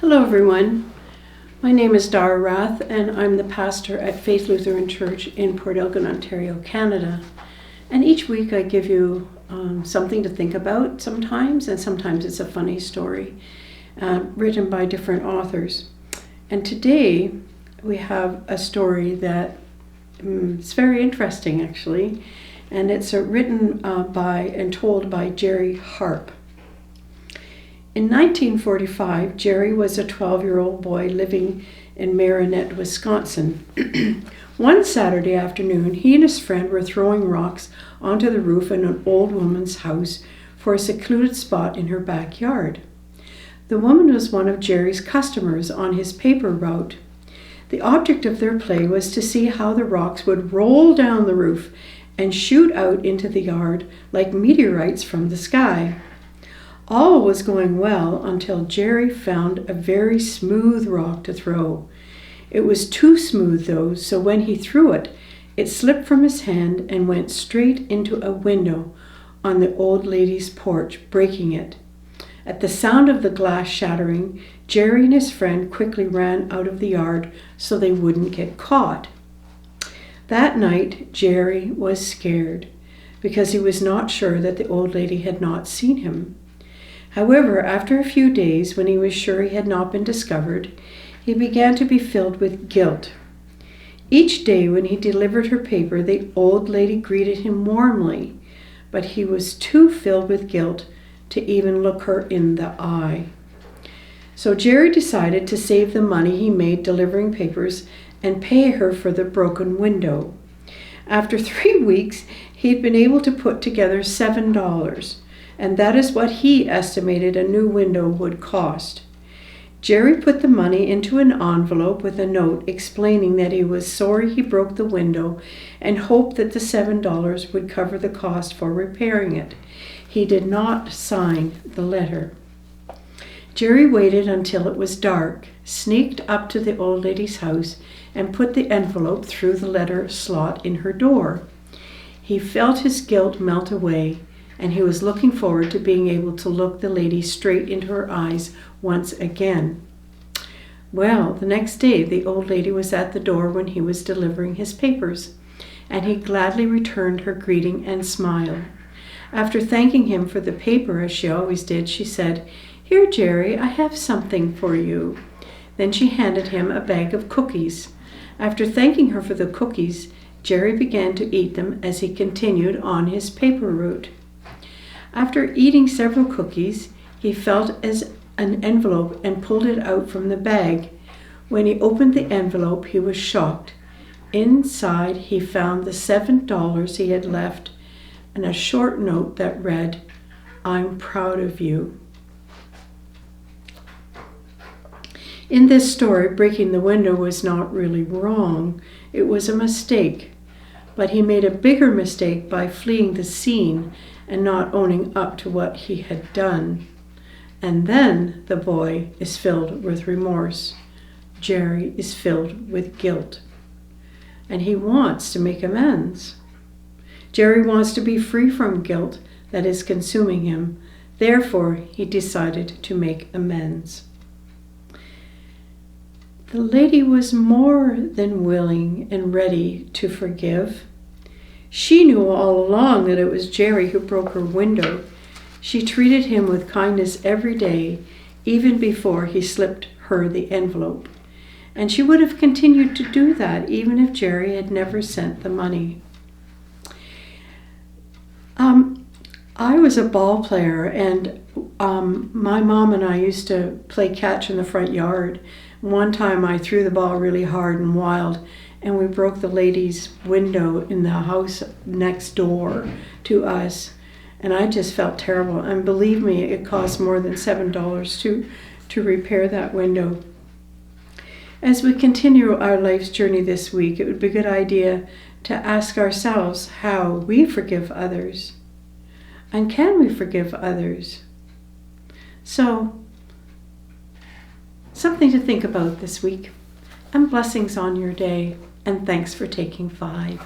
Hello everyone, my name is Dara Rath and I'm the pastor at Faith Lutheran Church in Port Elgin, Ontario, Canada. And each week I give you something to think about sometimes, and sometimes it's a funny story written by different authors. And today we have a story that is very interesting actually, and it's written by and told by Jerry Harp. In 1945, Jerry was a 12-year-old boy living in Marinette, Wisconsin. One Saturday afternoon, he and his friend were throwing rocks onto the roof in an old woman's house for a secluded spot in her backyard. The woman was one of Jerry's customers on his paper route. The object of their play was to see how the rocks would roll down the roof and shoot out into the yard like meteorites from the sky. All was going well until Jerry found a very smooth rock to throw. It was too smooth though, so when he threw it, it slipped from his hand and went straight into a window on the old lady's porch, breaking it. At the sound of the glass shattering, Jerry and his friend quickly ran out of the yard so they wouldn't get caught. That night, Jerry was scared because he was not sure that the old lady had not seen him. However, after a few days, when he was sure he had not been discovered, he began to be filled with guilt. Each day when he delivered her paper, the old lady greeted him warmly, but he was too filled with guilt to even look her in the eye. So Jerry decided to save the money he made delivering papers and pay her for the broken window. After 3 weeks, he'd been able to put together $7. And that is what he estimated a new window would cost. Jerry put the money into an envelope with a note explaining that he was sorry he broke the window and hoped that the $7 would cover the cost for repairing it. He did not sign the letter. Jerry waited until it was dark, sneaked up to the old lady's house, and put the envelope through the letter slot in her door. He felt his guilt melt away, and he was looking forward to being able to look the lady straight into her eyes once again. Well, the next day the old lady was at the door when he was delivering his papers, and he gladly returned her greeting and smile. After thanking him for the paper, as she always did, she said, "Here, Jerry, I have something for you." Then she handed him a bag of cookies. After thanking her for the cookies, Jerry began to eat them as he continued on his paper route. After eating several cookies, he felt as an envelope and pulled it out from the bag. When he opened the envelope, he was shocked. Inside, he found the $7 he had left and a short note that read, "I'm proud of you." In this story, breaking the window was not really wrong. It was a mistake. But he made a bigger mistake by fleeing the scene and not owning up to what he had done. And then the boy is filled with remorse. Jerry is filled with guilt. And he wants to make amends. Jerry wants to be free from guilt that is consuming him. Therefore, he decided to make amends. The lady was more than willing and ready to forgive. She knew all along that it was Jerry who broke her window. She treated him with kindness every day, even before he slipped her the envelope. And she would have continued to do that even if Jerry had never sent the money. I was a ball player, and my mom and I used to play catch in the front yard. One time I threw the ball really hard and wild, and we broke the lady's window in the house next door to us. And I just felt terrible. And believe me, it cost more than $7 to repair that window. As we continue our life's journey this week, it would be a good idea to ask ourselves how we forgive others. And can we forgive others? So, something to think about this week. And blessings on your day. And thanks for taking 5.